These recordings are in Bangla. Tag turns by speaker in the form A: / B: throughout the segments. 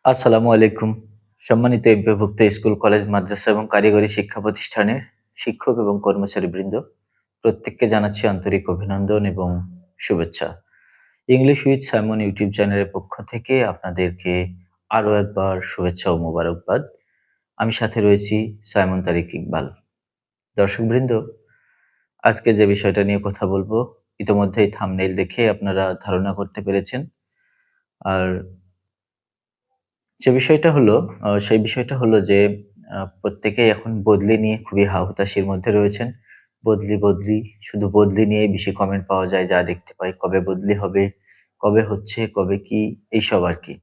A: আসসালামু আলাইকুম। সম্মানিত এমপিওভুক্ত স্কুল, কলেজ, মাদ্রাসা এবং কারিগরি শিক্ষা প্রতিষ্ঠানের শিক্ষক এবং কর্মচারীবৃন্দ, প্রত্যেককে জানাচ্ছি আন্তরিক অভিনন্দন এবং শুভেচ্ছা। ইংলিশ উইথ সাইমন ইউটিউব চ্যানেলের পক্ষ থেকে আপনাদেরকে আরো একবার শুভেচ্ছা ও মোবারকবাদ। আমি সাথে রয়েছি সাইমন তারিক ইকবাল। দর্শকবৃন্দ, আজকে যে বিষয়টা নিয়ে কথা বলবো, ইতোমধ্যেই থাম্বনেইল দেখে আপনারা ধারণা করতে পেরেছেন। আর সেই বিষয়টা হলো যে প্রত্যেকেই এখন বদলি নিয়ে খুবই হা-হুতাশির মধ্যে রয়েছেন। বদলি, বদলি, শুধু বদলি নিয়েই বেশি কমেন্ট পাওয়া যায়, যা দেখতে পাই। কবে বদলি হবে, কবে হচ্ছে, কবে কি, এইসব আরকি।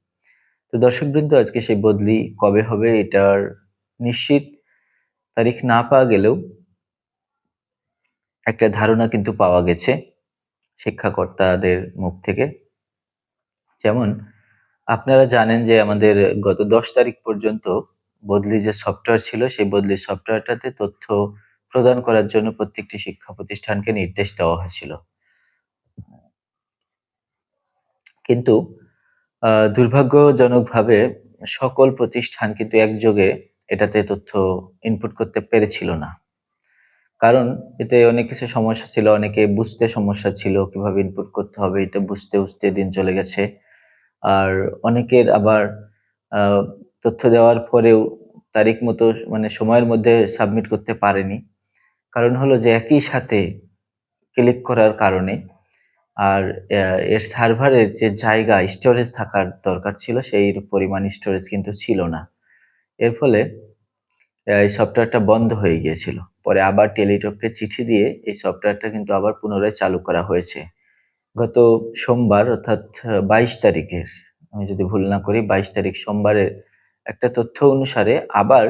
A: তো দর্শকবৃন্দ, আজকে সেই বদলি কবে হবে এটার নিশ্চিত তারিখ না পাওয়া গেলেও একটা ধারণা কিন্তু পাওয়া গেছে শিক্ষাকর্তাদের মুখ থেকে। যেমন আপনারা জানেন যে আমাদের গত ১০ তারিখ পর্যন্ত বদলি যে সফটওয়্যার ছিল, সেই বদলির সফটওয়্যারটাতে তথ্য প্রদান করার জন্য প্রত্যেকটি শিক্ষা প্রতিষ্ঠানকে নির্দেশ দেওয়া হয়েছিল। কিন্তু দুর্ভাগ্যজনকভাবে সকল প্রতিষ্ঠান কিন্তু একযোগে এটাতে তথ্য ইনপুট করতে পেরেছিল না। কারণ এতে অনেক কিছু সমস্যা ছিল, অনেকে বুঝতে সমস্যা ছিল, কিভাবে ইনপুট করতে হবে এটা বুঝতে, বুঝতে দিন চলে গেছে। আর অনেকের আবার আ তথ্য দেওয়ার পরেও তারিখ মতো মানে সময়ের মধ্যে সাবমিট করতে পারেনি। কারণ হলো যে একই সাথে ক্লিক করার কারণে আর এর সার্ভারের যে জায়গা স্টোরেজ থাকার দরকার ছিল সেই পরিমাণ স্টোরেজ কিন্তু ছিল না। এর ফলে এই সফটওয়্যারটা বন্ধ হয়ে গিয়েছিল। পরে আবার টেলিটককে চিঠি দিয়ে এই সফটওয়্যারটা কিন্তু আবার পুনরায় চালু করা হয়েছে। গত সোমবার অর্থাৎ ২২ তারিখের, আমি যদি ভুল না করি ২২ তারিখ সোমবারের একটা তথ্য অনুসারে আবার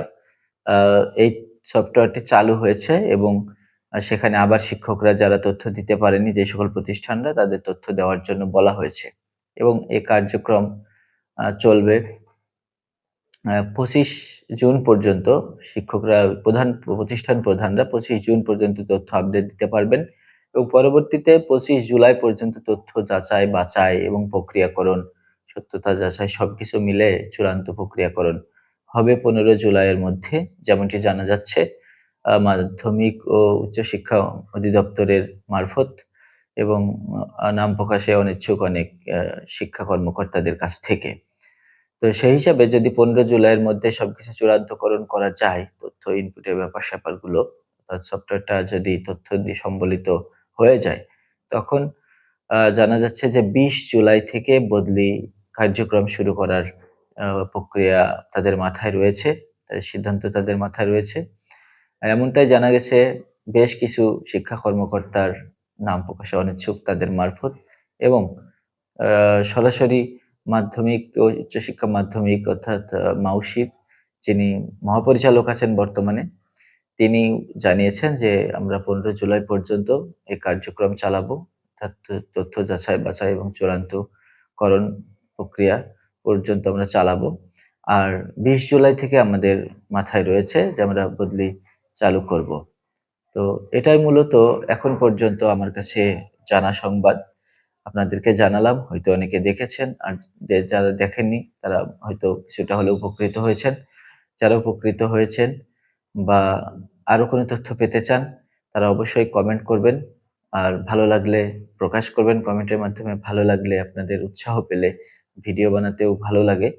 A: আ এই সফটওয়্যারটি চালু হয়েছে এবং সেখানে আবার শিক্ষকরা যারা তথ্য দিতে পারেনি যে সকল প্রতিষ্ঠানরা তাদের তথ্য দেওয়ার জন্য বলা হয়েছে। এবং এই কার্যক্রম চলবে ২৫ জুন পর্যন্ত। শিক্ষকরা প্রতিষ্ঠান প্রধানরা ২৫ জুন পর্যন্ত তথ্য আপডেট দিতে পারবেন এবং পরবর্তীতে ২৫ জুলাই পর্যন্ত তথ্য যাচাই, বাছাই এবং প্রক্রিয়াকরণ, সত্যতা যাচাই সবকিছু মিলে চূড়ান্ত প্রক্রিয়াকরণ হবে ১৫ জুলাইয়ের মধ্যে, যেমনটি জানা যাচ্ছে মাধ্যমিক ও উচ্চশিক্ষা অধিদপ্তরের মারফত এবং নাম প্রকাশে অনিচ্ছুক অনেক শিক্ষা কর্মকর্তাদের কাছ থেকে। তো সেই হিসাবে যদি ১৫ জুলাইয়ের মধ্যে সবকিছু চূড়ান্তকরণ করা যায়, তথ্য ইনপুটের ব্যাপার-স্যাপারগুলো, অর্থাৎ সফটওয়্যারটা যদি তথ্য দিয়ে সম্বলিত হয়ে যায়, তখন জানা যাচ্ছে যে ২০ জুলাই থেকে বদলি কার্যক্রম শুরু করার প্রক্রিয়া তাদের মাথায় রয়েছে। সিদ্ধান্ত তাদের মাথায় রয়েছে। এমনটাই জানা গেছে বেশ কিছু শিক্ষা কর্মকর্তার নাম প্রকাশে অনিচ্ছুক তাদের মারফত এবং আ সরাসরি মাধ্যমিক ও উচ্চশিক্ষা মাধ্যমিক অর্থাৎ মাউশির যিনি মহাপরিচালক আছেন বর্তমানে, তিনি জানিয়েছেন যে আমরা ১৫ জুলাই পর্যন্ত এই কার্যক্রম চালাবো। অর্থাৎ তথ্য যাচাই, বাছাই এবং চূড়ান্তকরণ প্রক্রিয়া পর্যন্ত আমরা চালাবো। আর ২০ জুলাই থেকে আমাদের মাথায় রয়েছে যে আমরা বদলি চালু করব। তো এটাই মূলত এখন পর্যন্ত আমার কাছে জানা সংবাদ। আপনাদেরকে জানালাম। হয়তো অনেকে দেখেছেন। আর যারা দেখেননি তারা হয়তো কিছুটা হলেও উপকৃত হয়েছেন। যারা উপকৃত হয়েছেন বা আরো কোনো তথ্য পেতে চান, তারা অবশ্যই কমেন্ট করবেন। আর ভালো লাগলে প্রকাশ করবেন কমেন্টের মাধ্যমে। ভালো লাগলে আপনাদের উৎসাহ পেলে ভিডিও বানাতেও ভালো লাগে।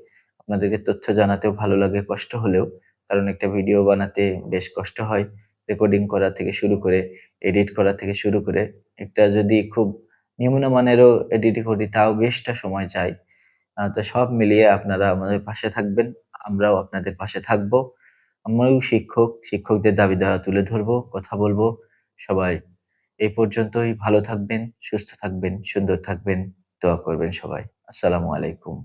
A: আপনাদেরকে তথ্য জানাতেও ভালো লাগে কষ্ট হলেও। কারণ একটা ভিডিও বানাতে বেশ কষ্ট হয়। রেকর্ডিং করা থেকে শুরু করে, এডিট করা থেকে শুরু করে, একটা যদি খুব নিম্নমানেরও এডিট করি তাও বেশটা সময় যায়। তো সব মিলিয়ে আপনারা আমাদের পাশে থাকবেন। আমরাও আপনাদের পাশে থাকবো। আমরাও শিক্ষক, শিক্ষকদের দাবি-দাওয়া তুলে ধরবো, কথা বলবো। সবাই এই পর্যন্তই। ভালো থাকবেন, সুস্থ থাকবেন, সুন্দর থাকবেন। দোয়া করবেন সবাই। আসসালামু আলাইকুম।